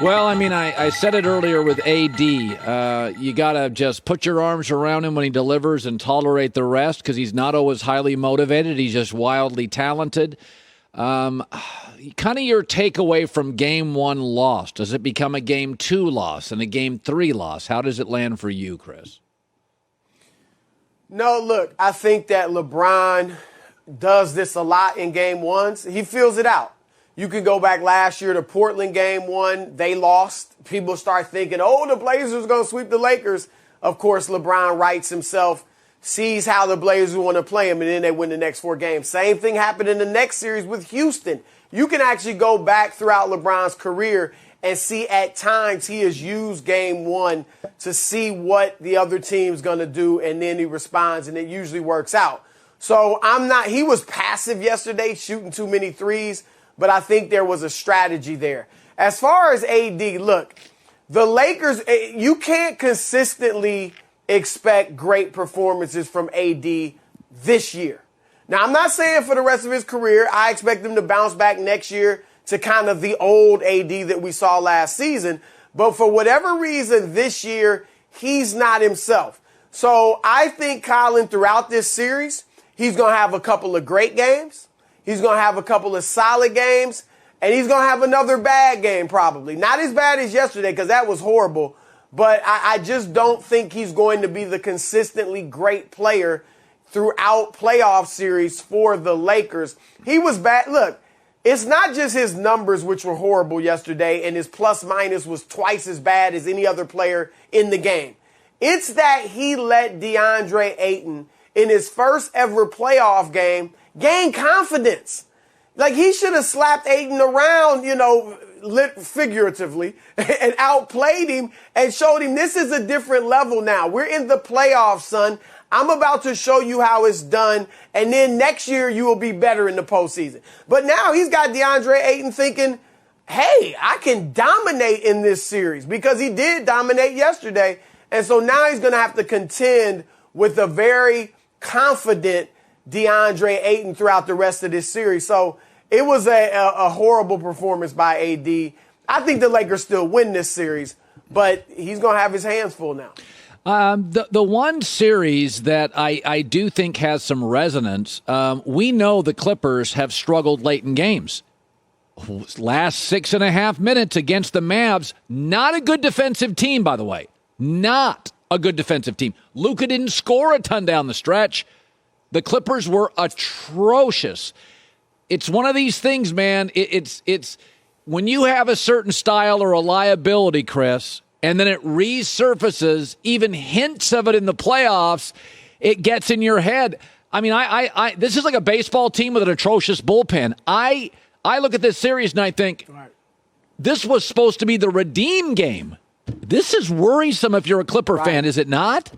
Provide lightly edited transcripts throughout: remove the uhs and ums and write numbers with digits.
Well, I mean, I said it earlier with AD. You got to just put your arms around him when he delivers and tolerate the rest because he's not always highly motivated. He's just wildly talented. Kind of your takeaway from game 1 loss. Does it become a game 2 loss and a game 3 loss? How does it land for you, Chris? No, look, I think that LeBron does this a lot in game 1s. He feels it out. You can go back last year to Portland game 1. They lost. People start thinking, oh, the Blazers are going to sweep the Lakers. Of course, LeBron writes himself, sees how the Blazers want to play him, and then they win the next 4 games. Same thing happened in the next series with Houston. You can actually go back throughout LeBron's career and see at times he has used game 1 to see what the other team's going to do, and then he responds, and it usually works out. So he was passive yesterday, shooting too many threes, but I think there was a strategy there. As far as AD, look, the Lakers, you can't consistently expect great performances from AD this year. Now, I'm not saying for the rest of his career. I expect him to bounce back next year to kind of the old AD that we saw last season. But for whatever reason, this year, he's not himself. So I think, Colin, throughout this series, he's going to have a couple of great games. He's going to have a couple of solid games, and he's going to have another bad game probably. Not as bad as yesterday because that was horrible, but I just don't think he's going to be the consistently great player throughout playoff series for the Lakers. He was bad. Look, it's not just his numbers, which were horrible yesterday, and his plus-minus was twice as bad as any other player in the game. It's that he let DeAndre Ayton, in his first ever playoff game, gain confidence. Like, he should have slapped Ayton around, figuratively, and outplayed him and showed him this is a different level now. We're in the playoffs, son. I'm about to show you how it's done, and then next year you will be better in the postseason. But now he's got DeAndre Ayton thinking, hey, I can dominate in this series because he did dominate yesterday. And so now he's going to have to contend with a very confident DeAndre Ayton throughout the rest of this series. So it was a horrible performance by AD. I think the Lakers still win this series, but he's going to have his hands full now. The one series that I do think has some resonance, we know the Clippers have struggled late in games. Last 6.5 minutes against the Mavs, not a good defensive team, by the way. Not a good defensive team. Luka didn't score a ton down the stretch. The Clippers were atrocious. It's one of these things, man. It's when you have a certain style or a liability, Chris, and then it resurfaces, even hints of it in the playoffs, it gets in your head. I mean, I this is like a baseball team with an atrocious bullpen. I look at this series and I think, this was supposed to be the redeem game. This is worrisome if you're a Clipper fan, is it not?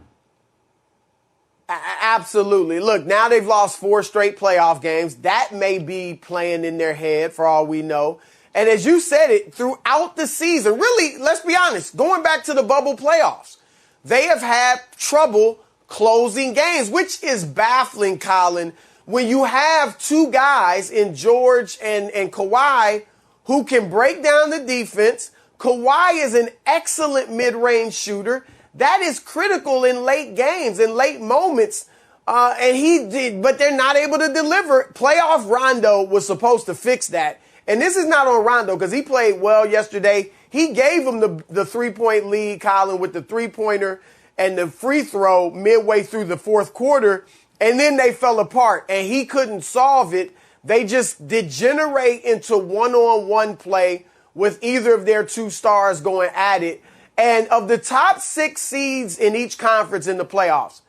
Absolutely. Look, now they've lost 4 straight playoff games. That may be playing in their head for all we know. And as you said it, throughout the season, really, let's be honest, going back to the bubble playoffs, they have had trouble closing games, which is baffling, Colin, when you have 2 guys in George and Kawhi who can break down the defense. Kawhi is an excellent mid-range shooter. That is critical in late games, in late moments. And he did, but they're not able to deliver. Playoff Rondo was supposed to fix that. And this is not on Rondo because he played well yesterday. He gave him the 3-point lead, Colin, with the 3-pointer and the free throw midway through the fourth quarter. And then they fell apart and he couldn't solve it. They just degenerate into one-on-one play with either of their 2 stars going at it. And of the top 6 seeds in each conference in the playoffs,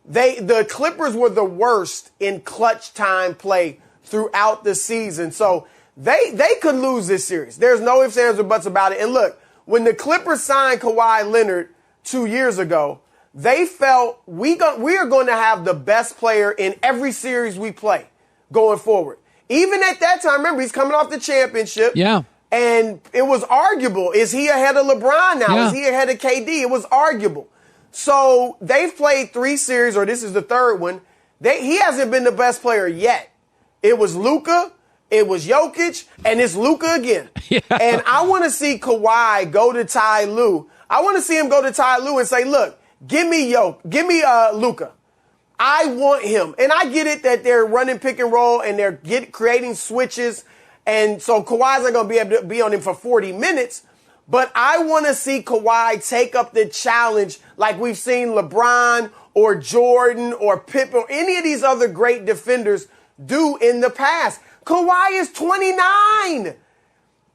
the Clippers were the worst in clutch time play throughout the season. So they could lose this series. There's no ifs, ands, or buts about it. And look, when the Clippers signed Kawhi Leonard 2 years ago, they felt we are going to have the best player in every series we play going forward. Even at that time, remember, he's coming off the championship. Yeah. And it was arguable. Is he ahead of LeBron now? Yeah. Is he ahead of KD? It was arguable. So they've played 3 series, or this is the 3rd one. He hasn't been the best player yet. It was Luka, It was Jokic, and it's Luka again. Yeah. And I want to see Kawhi go to Ty Lue. I want to see him go to Ty Lue and say, look, give me Luka. I want him. And I get it that they're running pick and roll and they're creating switches. And so Kawhi's not going to be able to be on him for 40 minutes. But I want to see Kawhi take up the challenge like we've seen LeBron or Jordan or Pippen or any of these other great defenders do in the past. Kawhi is 29.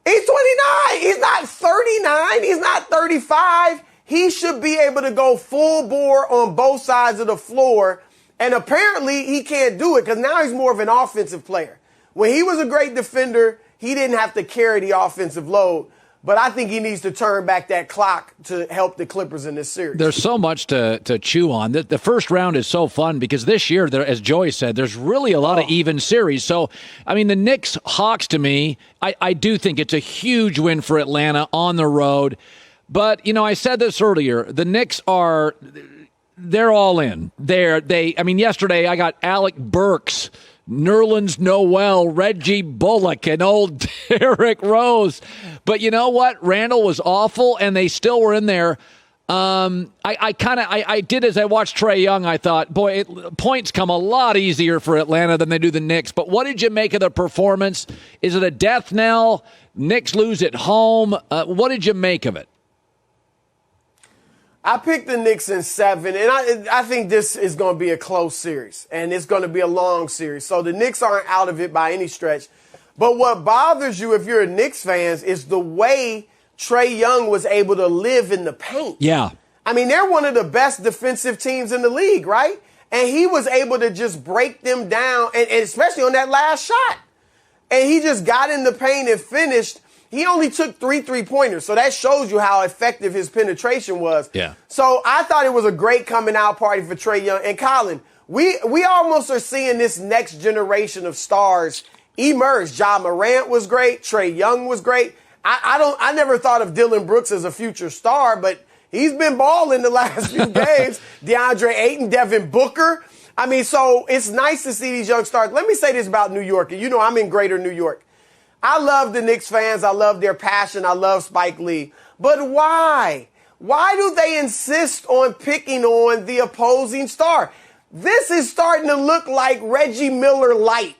He's 29. He's not 39. He's not 35. He should be able to go full bore on both sides of the floor. And apparently he can't do it because now he's more of an offensive player. When he was a great defender, he didn't have to carry the offensive load. But I think he needs to turn back that clock to help the Clippers in this series. There's so much to chew on. The first round is so fun because this year, as Joey said, there's really a lot of even series. So, I mean, the Knicks-Hawks, to me, I do think it's a huge win for Atlanta on the road. But, I said this earlier. The Knicks they're all in. Yesterday I got Alec Burks, Nerlens Noel, Reggie Bullock, and old Derrick Rose. But you know what? Randall was awful, and they still were in there. I did as I watched Trae Young. I thought, boy, points come a lot easier for Atlanta than they do the Knicks. But what did you make of the performance? Is it a death knell? Knicks lose at home. What did you make of it? I picked the Knicks in 7, and I think this is going to be a close series, and it's going to be a long series. So the Knicks aren't out of it by any stretch. But what bothers you if you're a Knicks fan is the way Trae Young was able to live in the paint. Yeah. I mean, they're one of the best defensive teams in the league, right? And he was able to just break them down, and especially on that last shot. And he just got in the paint and finished. He only took 3 3-pointers, so that shows you how effective his penetration was. Yeah. So I thought it was a great coming out party for Trae Young. And Colin, we almost are seeing this next generation of stars emerge. Ja Morant was great. Trae Young was great. I never thought of Dylan Brooks as a future star, but he's been balling the last few games. DeAndre Ayton, Devin Booker. I mean, so it's nice to see these young stars. Let me say this about New York. And I'm in greater New York. I love the Knicks fans. I love their passion. I love Spike Lee. But why? Why do they insist on picking on the opposing star? This is starting to look like Reggie Miller light.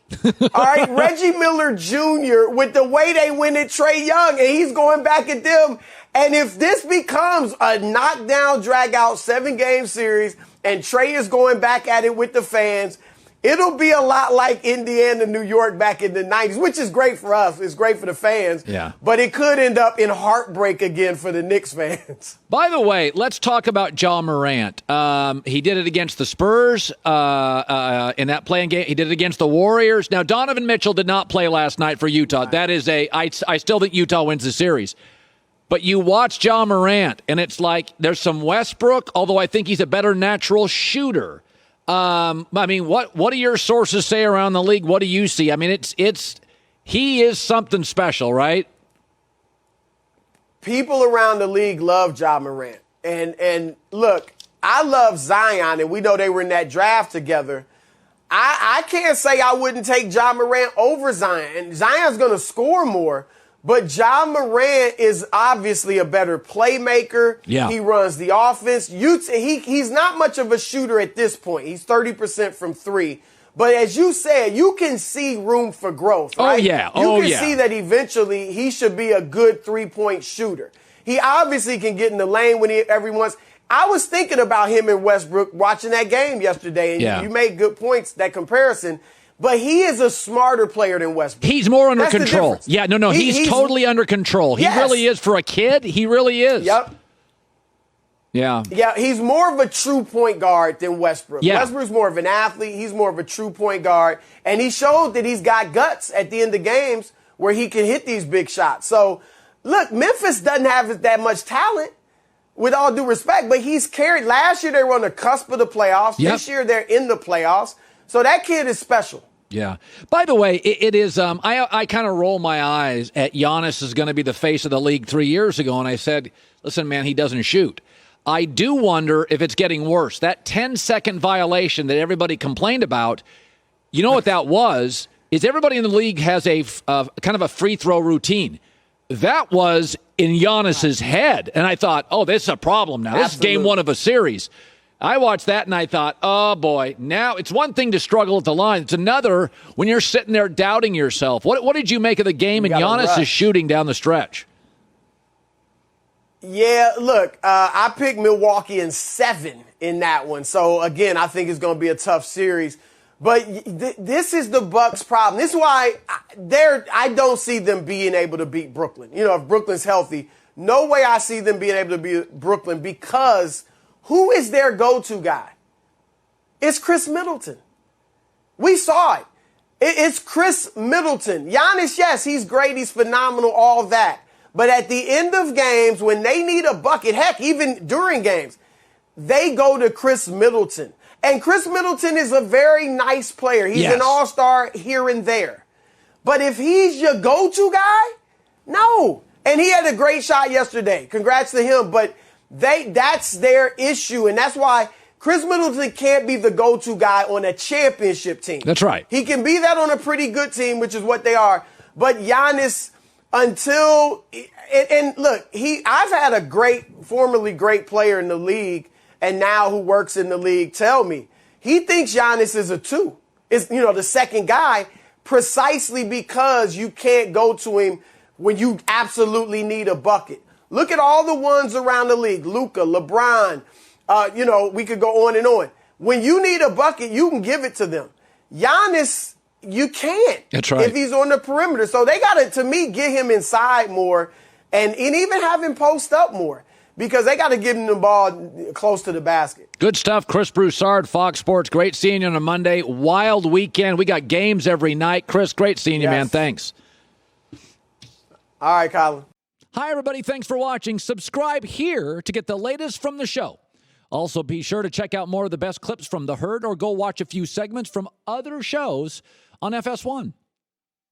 All right, Reggie Miller Jr. with the way they went at Trae Young, and he's going back at them. And if this becomes a knockdown, drag-out 7-game series, and Trae is going back at it with the fans, it'll be a lot like Indiana, New York back in the 90s, which is great for us. It's great for the fans. Yeah. But it could end up in heartbreak again for the Knicks fans. By the way, let's talk about Ja Morant. He did it against the Spurs in that playing game. He did it against the Warriors. Now, Donovan Mitchell did not play last night for Utah. Right. That is I still think Utah wins the series. But you watch Ja Morant, and it's like there's some Westbrook, although I think he's a better natural shooter. I mean, what do your sources say around the league? What do you see? I mean, he is something special, right? People around the league love Ja Morant. And look, I love Zion, and we know they were in that draft together. I can't say I wouldn't take Ja Morant over Zion. And Zion's going to score more. But Ja Morant is obviously a better playmaker. Yeah. He runs the offense. He's not much of a shooter at this point. He's 30% from 3. But as you said, you can see room for growth, right? Oh, yeah. You can see that eventually he should be a good 3-point shooter. He obviously can get in the lane when every once. I was thinking about him and Westbrook watching that game yesterday, and you made good points, that comparison. But he is a smarter player than Westbrook. He's more under control. Yeah, no, he's totally under control. He really is. For a kid, he really is. Yep. Yeah. Yeah, he's more of a true point guard than Westbrook. Yeah. Westbrook's more of an athlete. He's more of a true point guard. And he showed that he's got guts at the end of games where he can hit these big shots. So, look, Memphis doesn't have that much talent, with all due respect, but he's carried. Last year they were on the cusp of the playoffs. Yep. This year they're in the playoffs. So that kid is special. Yeah. By the way, it is, I kind of roll my eyes at Giannis is going to be the face of the league 3 years ago. And I said, listen, man, he doesn't shoot. I do wonder if it's getting worse. That 10-second violation that everybody complained about, you know what that was? is everybody in the league has a kind of a free throw routine. That was in Giannis's head. And I thought, oh, this is a problem now. This Absolutely. is game one of a series. I watched that and I thought, oh, boy, now it's one thing to struggle at the line. It's another when you're sitting there doubting yourself. What did you make of the game and Giannis' shooting down the stretch? Yeah, look, I picked Milwaukee in 7 in that one. So, again, I think it's going to be a tough series. But this is the Bucks' problem. This is why I don't see them being able to beat Brooklyn. You know, if Brooklyn's healthy, no way I see them being able to beat Brooklyn because who is their go-to guy? It's Chris Middleton. We saw it. It's Chris Middleton. Giannis, yes, he's great. He's phenomenal, all that. But at the end of games, when they need a bucket, heck, even during games, they go to Chris Middleton. And Chris Middleton is a very nice player. He's an all-star here and there. But if he's your go-to guy, no. And he had a great shot yesterday. Congrats to him. But that's their issue. And that's why Chris Middleton can't be the go-to guy on a championship team. That's right. He can be that on a pretty good team, which is what they are. But Giannis, until and look, I've had a formerly great player in the league and now who works in the league tell me he thinks Giannis is a 2. Is the second guy precisely because you can't go to him when you absolutely need a bucket. Look at all the ones around the league. Luka, LeBron, we could go on and on. When you need a bucket, you can give it to them. Giannis, you can't. That's right. If he's on the perimeter. So they got to, to me, get him inside more and even have him post up more because they got to give him the ball close to the basket. Good stuff. Chris Broussard, Fox Sports. Great seeing you on a Monday. Wild weekend. We got games every night. Chris, great seeing you, man. Thanks. All right, Colin. Hi, everybody. Thanks for watching. Subscribe here to get the latest from the show. Also, be sure to check out more of the best clips from The Herd or go watch a few segments from other shows on FS1.